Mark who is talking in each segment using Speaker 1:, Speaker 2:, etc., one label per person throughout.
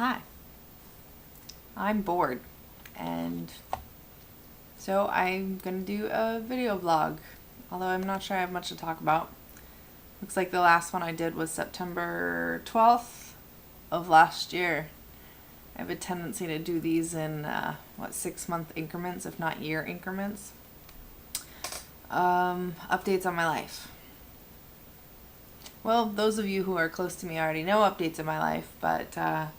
Speaker 1: Hi, I'm bored, and so I'm gonna do a video blog, although I'm not sure I have much to talk about. Looks like the last one I did was September 12th of last year. I have a tendency to do these in, 6-month increments, if not year increments. Updates on my life. Well, those of you who are close to me already know updates in my life, but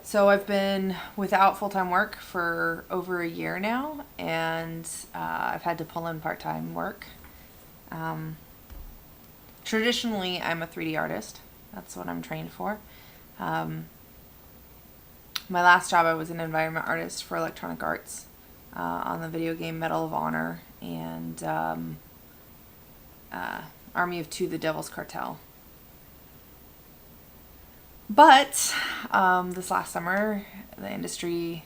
Speaker 1: so I've been without full-time work for over a year now, and I've had to pull in part-time work. Traditionally, I'm a 3D artist. That's what I'm trained for. My last job, I was an environment artist for Electronic Arts on the video game Medal of Honor and Army of Two, The Devil's Cartel. But this last summer, the industry,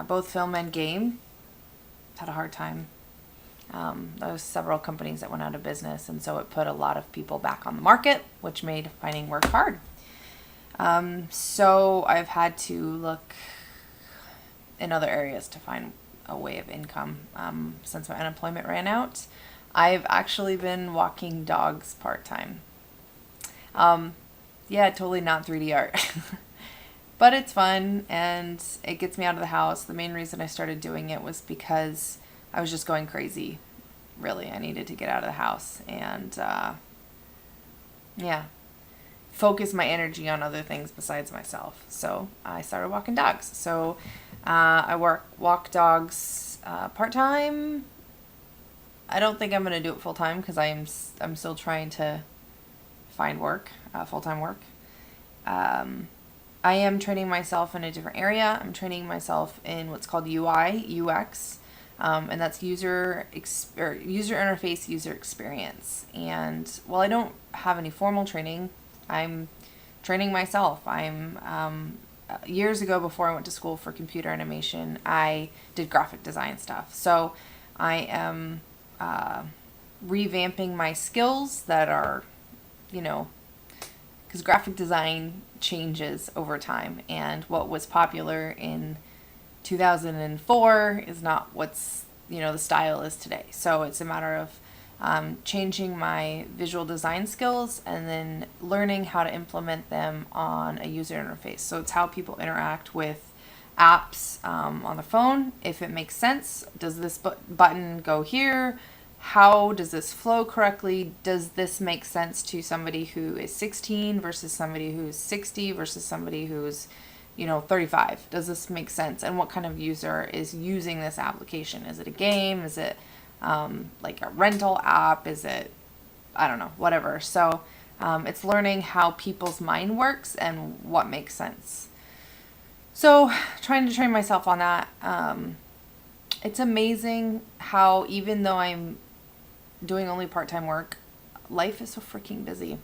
Speaker 1: both film and game, had a hard time. There was several companies that went out of business, and so it put a lot of people back on the market, which made finding work hard. So I've had to look in other areas to find a way of income since my unemployment ran out. I've actually been walking dogs part-time. Yeah, totally not 3D art. But it's fun, and it gets me out of the house. The main reason I started doing it was because I was just going crazy. Really, I needed to get out of the house and, focus my energy on other things besides myself. So I started walking dogs. So I walk dogs part-time. I don't think I'm going to do it full-time because I'm still trying to find work, full-time work. I am training myself in a different area. I'm training myself in what's called UI, UX, and that's user interface, user experience. And while I don't have any formal training, I'm training myself. Years ago, before I went to school for computer animation, I did graphic design stuff. So I am revamping my skills that are, because graphic design changes over time, and what was popular in 2004 is not what's, the style is today. So it's a matter of changing my visual design skills and then learning how to implement them on a user interface. So it's how people interact with apps on the phone. If it makes sense, does this button go here? How does this flow correctly? Does this make sense to somebody who is 16 versus somebody who's 60 versus somebody who's 35? Does this make sense? And what kind of user is using this application? Is it a game? Is it like a rental app? Is it, I don't know, whatever. So it's learning how people's mind works and what makes sense. So trying to train myself on that. It's amazing how, even though I'm doing only part-time work, life is so freaking busy.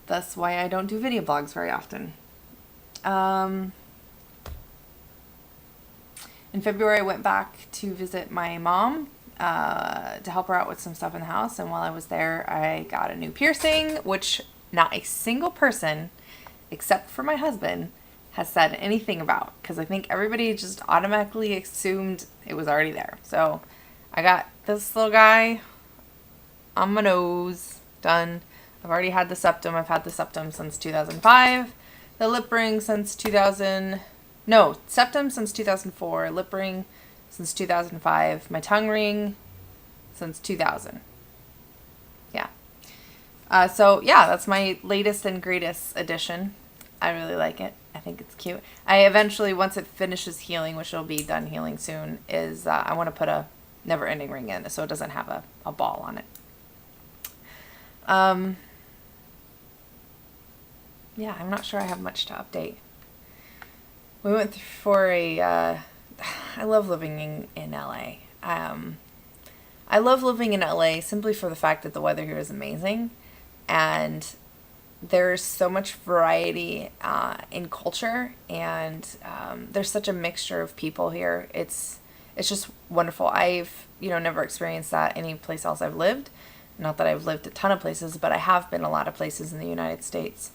Speaker 1: That's why I don't do video blogs very often. In February, I went back to visit my mom to help her out with some stuff in the house. And while I was there, I got a new piercing, which not a single person, except for my husband, has said anything about. Because I think everybody just automatically assumed it was already there. So I got this little guy on my nose done. I've already had the septum. I've had the septum since 2005. The lip ring since septum since 2004. Lip ring since 2005. My tongue ring since 2000. Yeah. That's my latest and greatest addition. I really like it. I think it's cute. I eventually, once it finishes healing, which will be done healing soon, is I want to put a never-ending ring in so it doesn't have a ball on it. I'm not sure I have much to update. We went for I love living in LA. I love living in LA simply for the fact that the weather here is amazing, and there's so much variety in culture, and there's such a mixture of people here. It's just wonderful. I've never experienced that any place else I've lived. Not that I've lived a ton of places, but I have been a lot of places in the United States.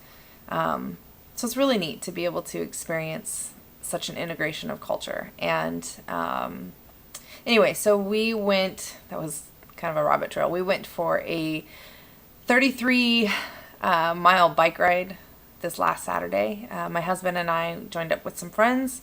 Speaker 1: So it's really neat to be able to experience such an integration of culture. And anyway, so we went, that was kind of a rabbit trail. We went for a 33 mile bike ride this last Saturday. My husband and I joined up with some friends.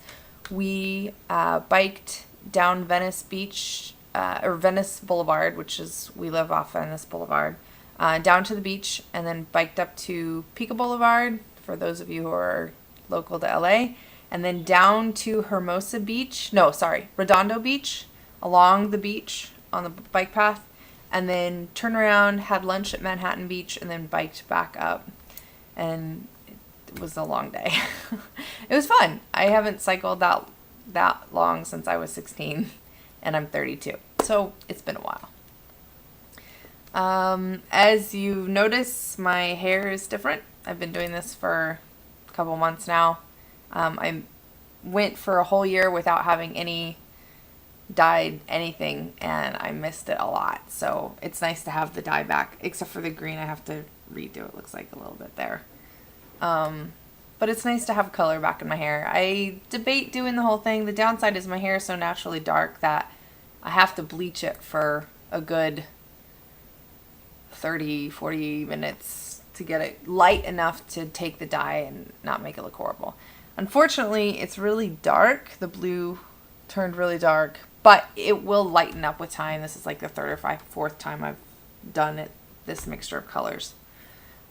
Speaker 1: We biked down Venice Beach, or Venice Boulevard, which is, we live off Venice Boulevard, down to the beach, and then biked up to Pico Boulevard, for those of you who are local to LA, and then down to Redondo Beach, along the beach on the bike path, and then turned around, had lunch at Manhattan Beach, and then biked back up. And it was a long day. It was fun. I haven't cycled that long since I was 16, and I'm 32. So it's been a while. As you notice, my hair is different. I've been doing this for a couple months now. I went for a whole year without having any dyed anything, and I missed it a lot. So it's nice to have the dye back, except for the green. I have to redo it. Looks like a little bit there. But it's nice to have color back in my hair. I debate doing the whole thing. The downside is my hair is so naturally dark that I have to bleach it for a good 30-40 minutes to get it light enough to take the dye and not make it look horrible. Unfortunately, it's really dark. The blue turned really dark, but it will lighten up with time. This is like the third or fourth time I've done it, this mixture of colors.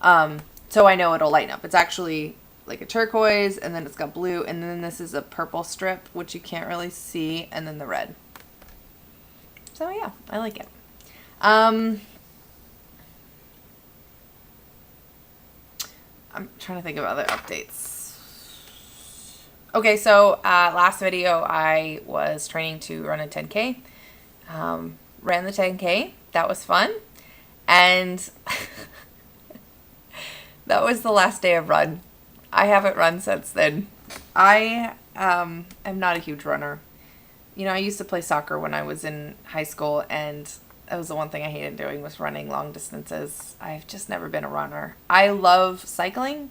Speaker 1: So I know it'll lighten up. It's actually like a turquoise, and then it's got blue, and then this is a purple strip, which you can't really see, and then the red. So yeah, I like it. I'm trying to think of other updates. Okay, so last video I was training to run a 10K. Ran the 10K. That was fun. And that was the last day of run. I haven't run since then. I am not a huge runner. You know, I used to play soccer when I was in high school, and that was the one thing I hated doing, was running long distances. I've just never been a runner. I love cycling.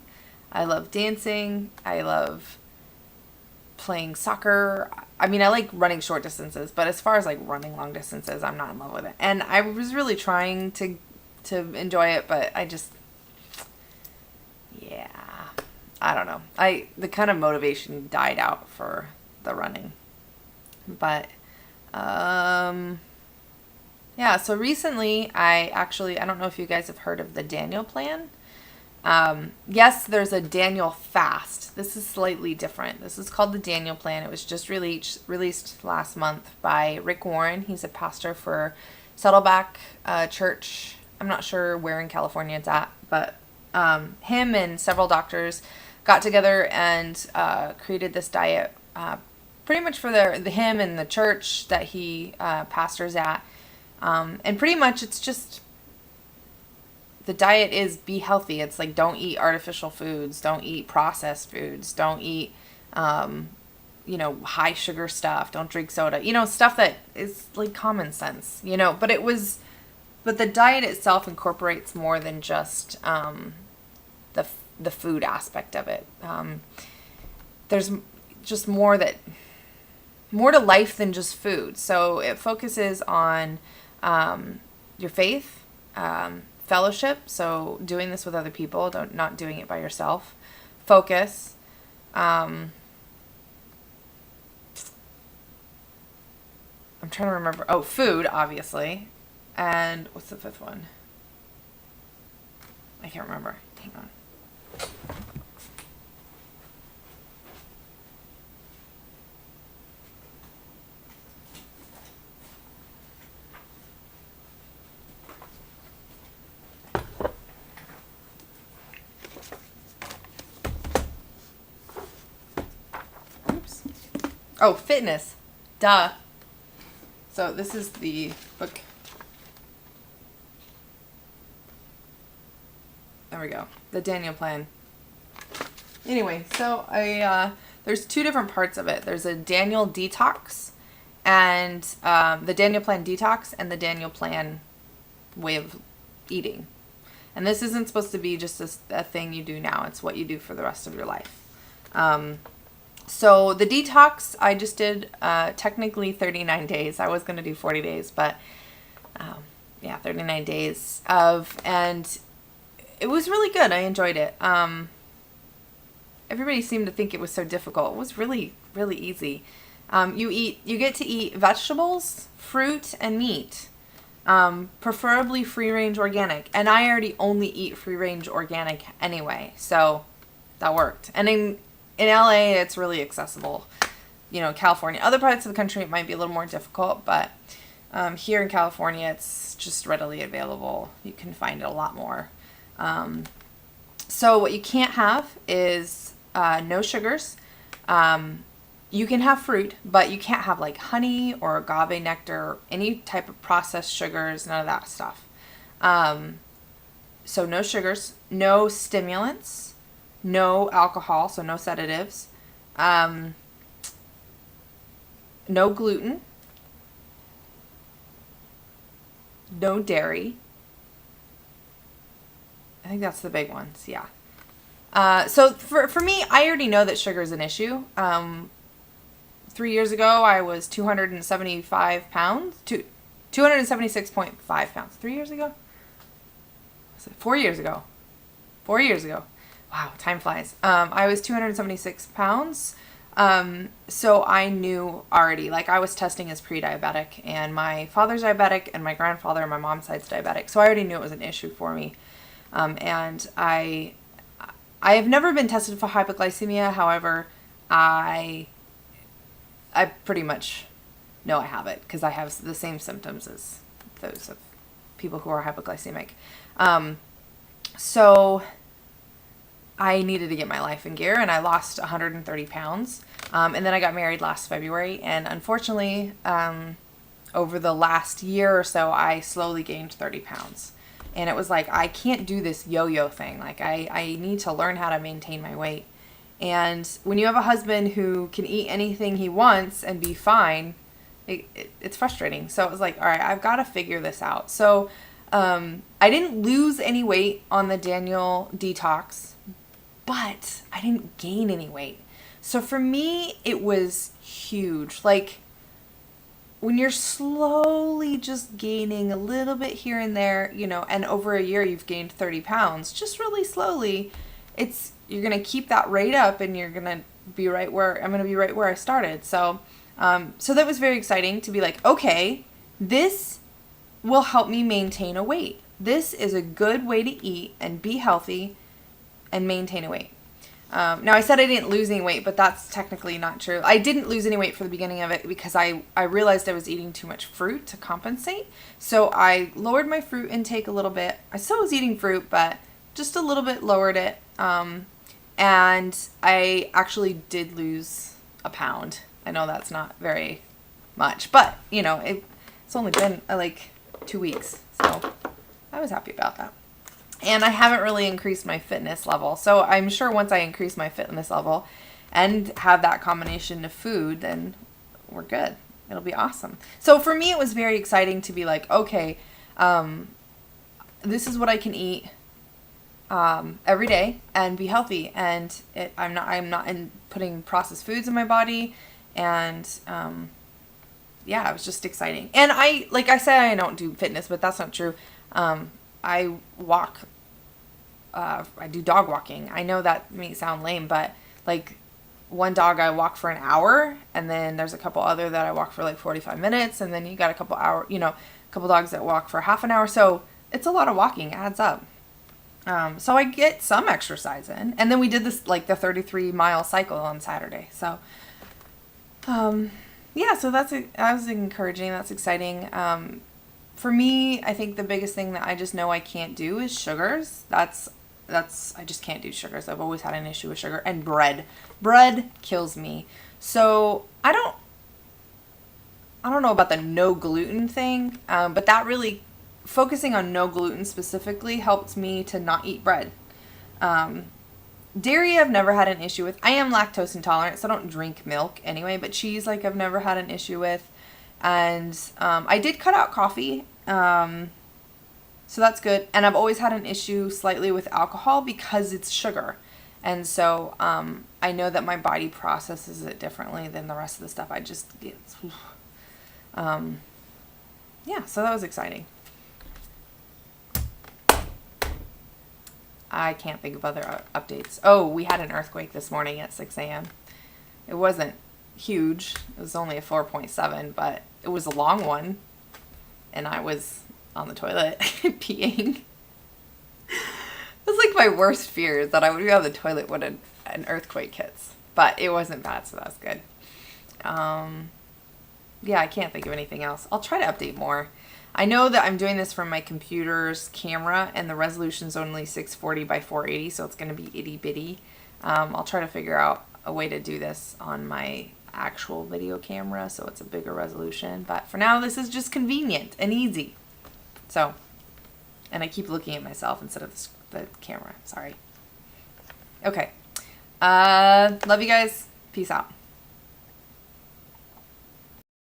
Speaker 1: I love dancing. I love playing soccer. I mean, I like running short distances, but as far as like running long distances, I'm not in love with it. And I was really trying to enjoy it, but I just, yeah, I don't know. The kind of motivation died out for the running. But yeah, so recently I don't know if you guys have heard of the Daniel plan. Yes, there's a Daniel fast. This is slightly different. This is called the Daniel plan. It was just released last month by Rick Warren. He's a pastor for Saddleback Church. I'm not sure where in California it's at, but him and several doctors got together and created this diet pretty much for him and the church that he pastors at. And pretty much it's just, the diet is be healthy. It's like, don't eat artificial foods, don't eat processed foods, don't eat, high sugar stuff, don't drink soda, stuff that is like common sense, but the diet itself incorporates more than just, the food aspect of it. There's just more to life than just food. So it focuses on, your faith, fellowship, so doing this with other people, not doing it by yourself, focus, I'm trying to remember, food, obviously, and what's the fifth one? I can't remember, hang on. Oh, fitness. Duh. So this is the book. There we go. The Daniel plan. Anyway, so there's two different parts of it. There's a Daniel detox, and the Daniel plan detox, and the Daniel plan way of eating. And this isn't supposed to be just a thing you do now. It's what you do for the rest of your life. So the detox, I just did technically 39 days. I was going to do 40 days, but 39 days and it was really good. I enjoyed it. Everybody seemed to think it was so difficult. It was really, really easy. You get to eat vegetables, fruit, and meat. Preferably free-range organic. And I already only eat free-range organic anyway, so that worked. And in LA, it's really accessible. California. Other parts of the country, it might be a little more difficult, but here in California, it's just readily available. You can find it a lot more. So what you can't have is no sugars. You can have fruit, but you can't have like honey or agave nectar, any type of processed sugars, none of that stuff. So no sugars, no stimulants, no alcohol, so no sedatives, no gluten, no dairy. I think that's the big ones, yeah. So for me, I already know that sugar is an issue. 3 years ago, I was 275 pounds, 276.5 pounds. 3 years ago? Was it 4 years ago? 4 years ago. Wow, time flies. I was 276 pounds. So I knew already, like I was testing as pre-diabetic, and my father's diabetic and my grandfather and my mom's side's diabetic. So I already knew it was an issue for me. And I have never been tested for hypoglycemia. However, I pretty much know I have it because I have the same symptoms as those of people who are hypoglycemic. So I needed to get my life in gear, and I lost 130 pounds. And then I got married last February, and unfortunately, over the last year or so, I slowly gained 30 pounds. And it was like, I can't do this yo-yo thing. Like, I need to learn how to maintain my weight. And when you have a husband who can eat anything he wants and be fine, it's frustrating. So it was like, all right, I've got to figure this out. So I didn't lose any weight on the Daniel detox, but I didn't gain any weight. So for me, it was huge. Like, when you're slowly just gaining a little bit here and there, and over a year you've gained 30 pounds, just really slowly, you're going to keep that rate up, and you're going to be I'm going to be right where I started. So that was very exciting to be like, okay, this will help me maintain a weight. This is a good way to eat and be healthy and maintain a weight. Now, I said I didn't lose any weight, but that's technically not true. I didn't lose any weight for the beginning of it because I realized I was eating too much fruit to compensate. So I lowered my fruit intake a little bit. I still was eating fruit, but just a little bit lowered it. And I actually did lose a pound. I know that's not very much, but, it's only been like 2 weeks. So I was happy about that. And I haven't really increased my fitness level. So I'm sure once I increase my fitness level and have that combination of food, then we're good. It'll be awesome. So for me, it was very exciting to be like, okay, this is what I can eat every day and be healthy. And I'm not putting processed foods in my body. And it was just exciting. And like I said, I don't do fitness, but that's not true. I walk, I do dog walking. I know that may sound lame, but like one dog I walk for an hour, and then there's a couple other that I walk for like 45 minutes, and then you got a couple dogs that walk for half an hour. So it's a lot of walking, adds up. So I get some exercise in, and then we did this, like the 33-mile cycle on Saturday. So, so that was encouraging. That's exciting. For me, I think the biggest thing that I just know I can't do is sugars. I just can't do sugars. I've always had an issue with sugar. And bread. Bread kills me. So I don't know about the no gluten thing, but that really, focusing on no gluten specifically helped me to not eat bread. Dairy I've never had an issue with. I am lactose intolerant, so I don't drink milk anyway, but cheese, like, I've never had an issue with. And I did cut out coffee. So that's good. And I've always had an issue slightly with alcohol because it's sugar. And so I know that my body processes it differently than the rest of the stuff. Yeah, so that was exciting. I can't think of other updates. Oh, we had an earthquake this morning at 6 a.m. It wasn't huge. It was only a 4.7, but it was a long one. And I was on the toilet peeing. It was like my worst fear is that I would be on the toilet when an earthquake hits. But it wasn't bad, so that's good. Yeah, I can't think of anything else. I'll try to update more. I know that I'm doing this from my computer's camera, and the resolution's only 640 by 480, so it's going to be itty bitty. I'll try to figure out a way to do this on my actual video camera, so it's a bigger resolution. But for now, this is just convenient and easy. So, and I keep looking at myself instead of the camera. Sorry. Okay. Love you guys. Peace out.